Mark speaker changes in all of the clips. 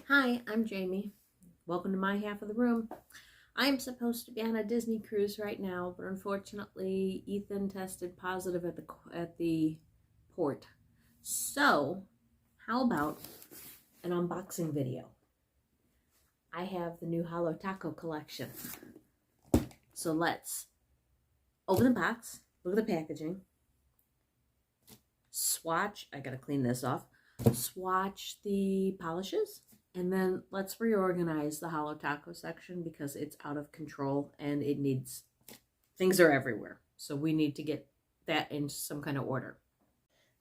Speaker 1: Hi, I'm Jaime. Welcome to my half of the room. I am supposed to be on a Disney cruise right now, but unfortunately Ethan tested positive at the port. So, how about an unboxing video? I have the new Holo Taco collection. So let's open the box, look at the packaging, swatch, I gotta clean this off, swatch the polishes, and then let's reorganize the Holo Taco section because it's out of control and it needs, things are everywhere. So we need to get that into some kind of order.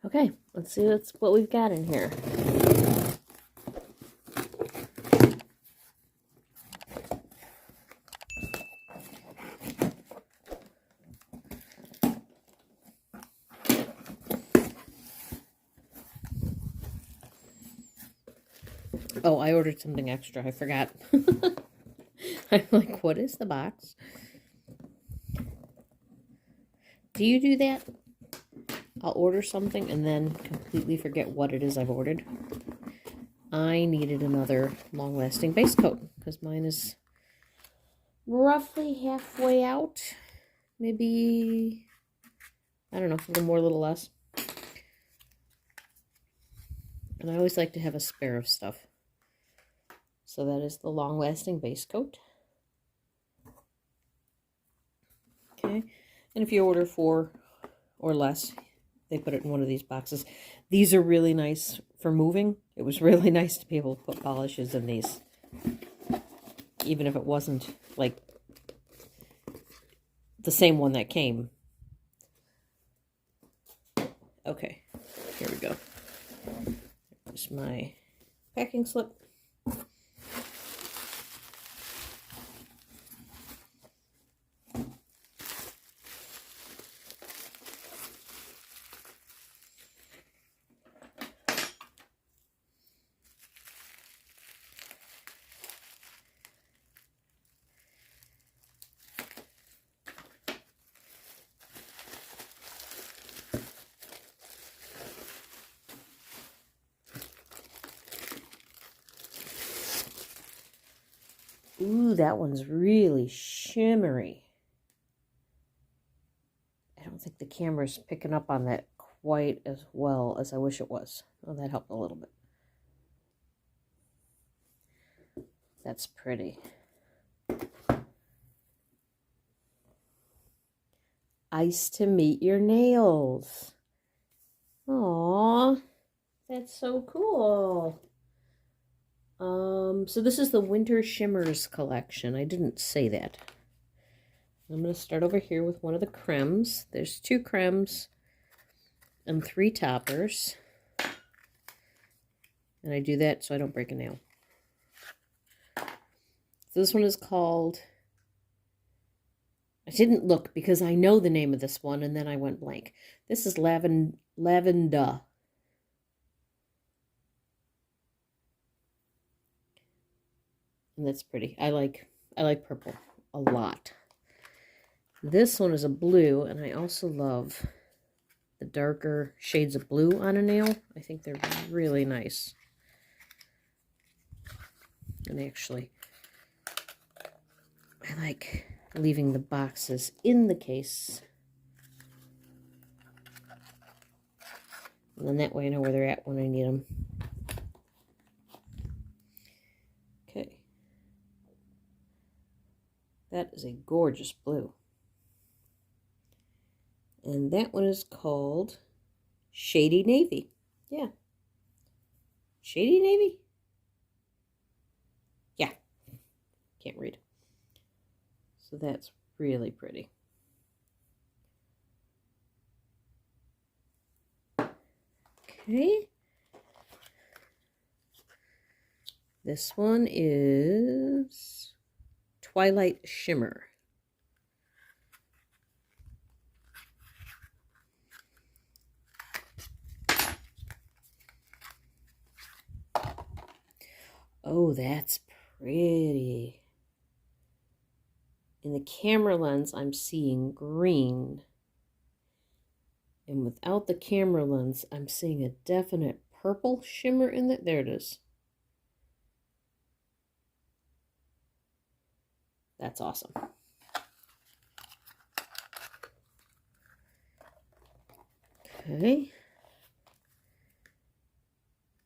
Speaker 1: Okay, let's see what we've got in here. Oh, I ordered something extra. I forgot. I'm like, what is the box? Do you do that? I'll order something and then completely forget what it is I've ordered. I needed another long-lasting base coat because mine is roughly halfway out. Maybe, I don't know, a little more, a little less. And I always like to have a spare of stuff. So that is the long-lasting base coat. Okay, and if you order 4 or less, they put it in one of these boxes. These are really nice for moving. It was really nice to be able to put polishes in these. Even if it wasn't like the same one that came. Okay, here we go. Here's my packing slip. Ooh, that one's really shimmery. I don't think the camera's picking up on that quite as well as I wish it was. Oh, that helped a little bit. That's pretty. Ice to meet your nails. Aww, that's so cool. So this is the Winter Shimmers collection. I didn't say that. I'm going to start over here with one of the cremes. There's 2 cremes and 3 toppers. And I do that so I don't break a nail. So this one is called, I didn't look because I know the name of this one and then I went blank. This is Lavender. And that's pretty. I like purple a lot. This one is a blue, and I also love the darker shades of blue on a nail. I think they're really nice. And actually, I like leaving the boxes in the case. And then that way I know where they're at when I need them. Okay. That is a gorgeous blue. And that one is called Shady Navy. Yeah. Shady Navy? Yeah. Can't read. So that's really pretty. Okay. This one is Twilight Shimmer. Oh, that's pretty. In the camera lens, I'm seeing green. And without the camera lens, I'm seeing a definite purple shimmer in it. There it is. That's awesome. Okay.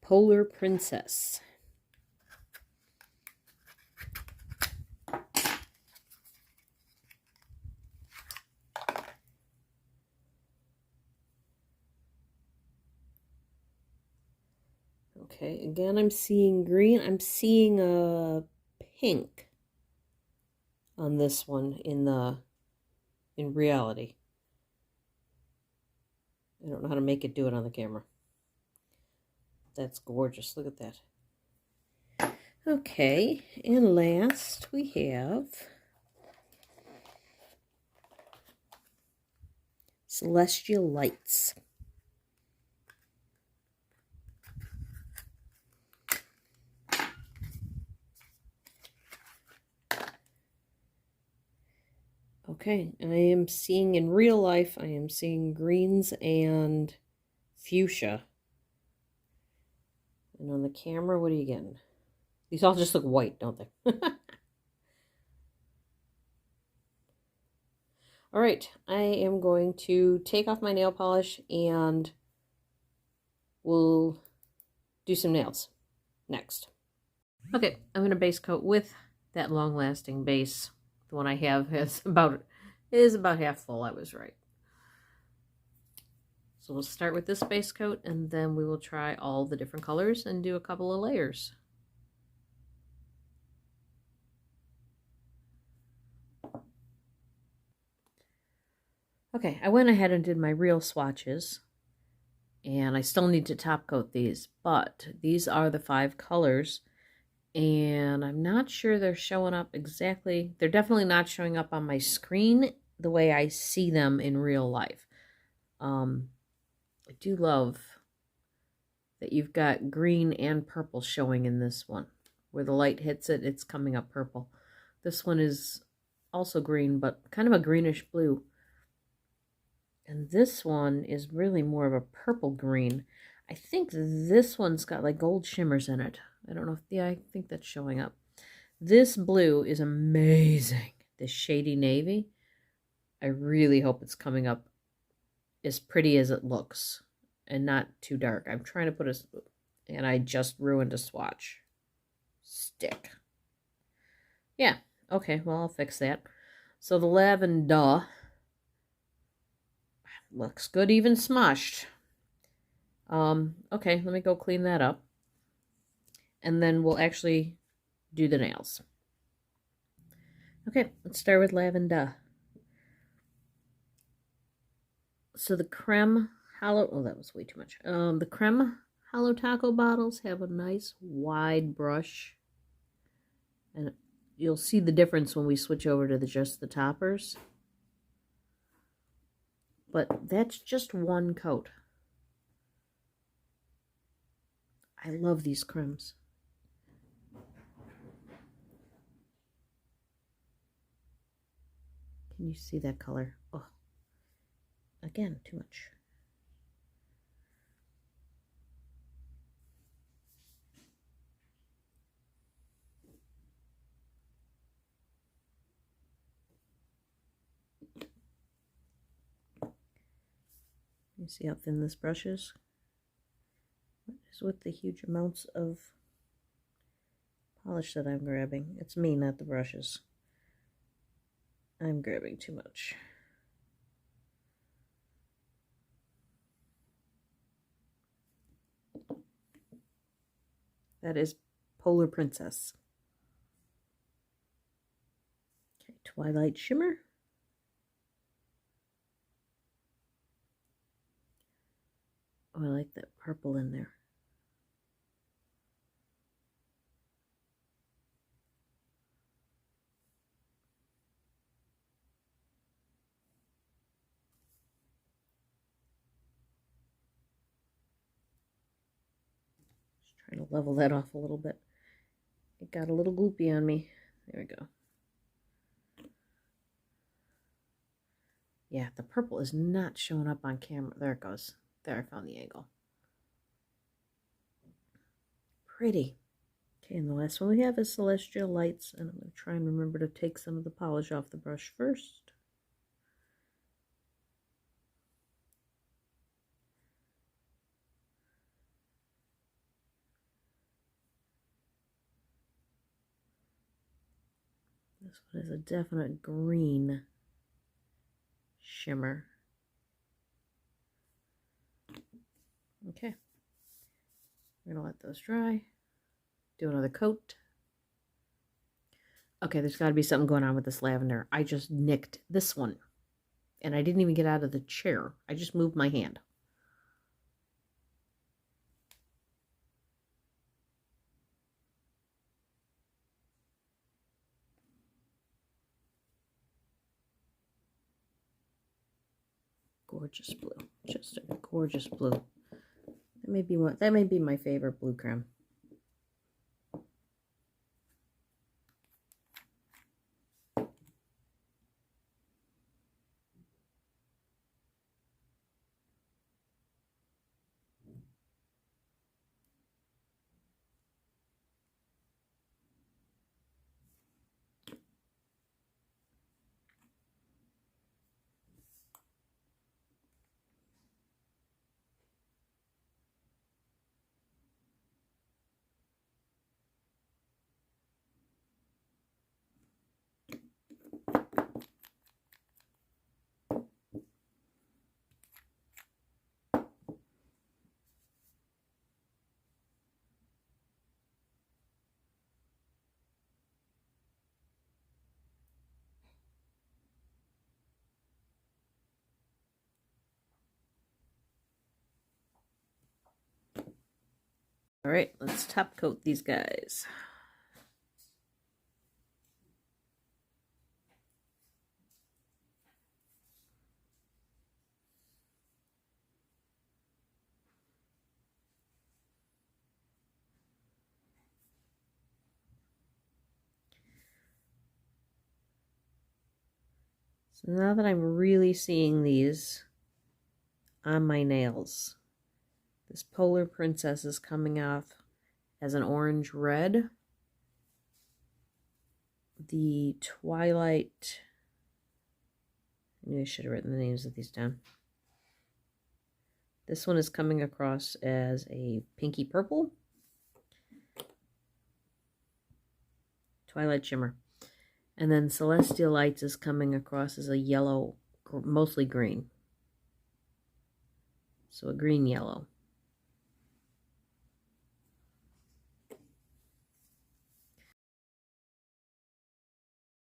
Speaker 1: Polar Princess. Okay, again, I'm seeing green. I'm seeing a pink on this one in reality. I don't know how to make it do it on the camera. That's gorgeous. Look at that. Okay, and last we have Celestial Lights. Okay, I am seeing in real life, I am seeing greens and fuchsia. And on the camera, what are you getting? These all just look white, don't they? All right, I am going to take off my nail polish and we'll do some nails next. Okay, I'm going to base coat with that long-lasting base. The one I have is about half full. I was right. So we'll start with this base coat and then we will try all the different colors and do a couple of layers. Okay, I went ahead and did my real swatches and I still need to top coat these, but these are the 5 colors and I'm not sure they're showing up exactly. They're definitely not showing up on my screen the way I see them in real life. I do love that you've got green and purple showing in this one. Where the light hits it, it's coming up purple. This one is also green, but kind of a greenish blue. And this one is really more of a purple green. I think this one's got like gold shimmers in it. I don't know if, yeah, I think that's showing up. This blue is amazing. This shady navy. I really hope it's coming up as pretty as it looks and not too dark. I'm trying to put a, and I just ruined a swatch. Stick. Yeah, okay, well, I'll fix that. So the lavender looks good, even smushed. Okay, let me go clean that up. And then we'll actually do the nails. Okay, let's start with lavender. So the creme Holo, oh, that was way too much. The creme Holo Taco bottles have a nice wide brush. And you'll see the difference when we switch over to just the toppers. But that's just one coat. I love these cremes. Can you see that color? Oh, again, too much. You see how thin this brush is? What is with the huge amounts of polish that I'm grabbing? It's me, not the brushes. I'm grabbing too much. That is Polar Princess. Okay, Twilight Shimmer. Oh, I like that purple in there. Just trying to level that off a little bit. It got a little gloopy on me. There we go. Yeah, the purple is not showing up on camera. There it goes. There, I found the angle. Pretty. Okay, and the last one we have is Celestial Lights, and I'm going to try and remember to take some of the polish off the brush first. This one is a definite green shimmer. Okay, we're going to let those dry. Do another coat. Okay, there's got to be something going on with this lavender. I just nicked this one. And I didn't even get out of the chair. I just moved my hand. Gorgeous blue. Just a gorgeous blue. That may be my favorite blue creme. All right, let's top coat these guys. So now that I'm really seeing these on my nails, this Polar Princess is coming off as an orange red. The Twilight, maybe I should have written the names of these down. This one is coming across as a pinky purple. Twilight Shimmer. And then Celestial Lights is coming across as a yellow, mostly green. So a green yellow.